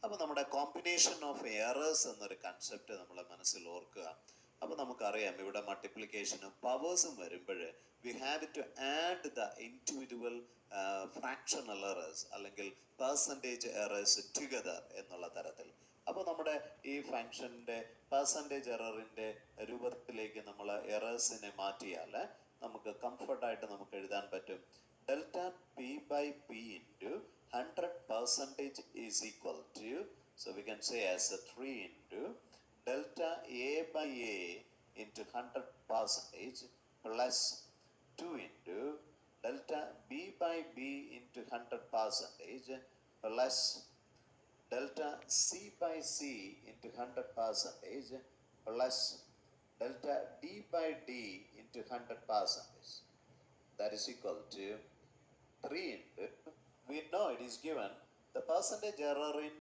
അപ്പോൾ നമ്മുടെ combination of errors എന്നൊരു കൺസെപ്റ്റ് നമ്മളെ മനസ്സിൽ ഓർക്കുക. അപ്പോൾ നമുക്കറിയാം ഇവിടെ മൾട്ടിപ്ലിക്കേഷനും പവേഴ്സും വരുമ്പോൾ we have to add the individual fractional errors അല്ലെങ്കിൽ പെർസെൻറ്റേജ് എറേഴ്സ് ടുഗദർ എന്നുള്ള തരത്തിൽ. അപ്പോൾ നമ്മുടെ ഈ ഫങ്ഷൻ്റെ പെർസെൻറ്റേജ് എററിൻ്റെ രൂപത്തിലേക്ക് നമ്മൾ എറേഴ്സിനെ മാറ്റിയാൽ നമുക്ക് കംഫർട്ടായിട്ട് നമുക്ക് എഴുതാൻ പറ്റും. Delta P by P into 100% is equal to, so we can say as a 3 into delta A by A into 100% plus 2 into delta B by B into 100% plus delta C by C into 100% plus delta D by D into 100%. That is equal to 3 into, we know it is given the percentage error in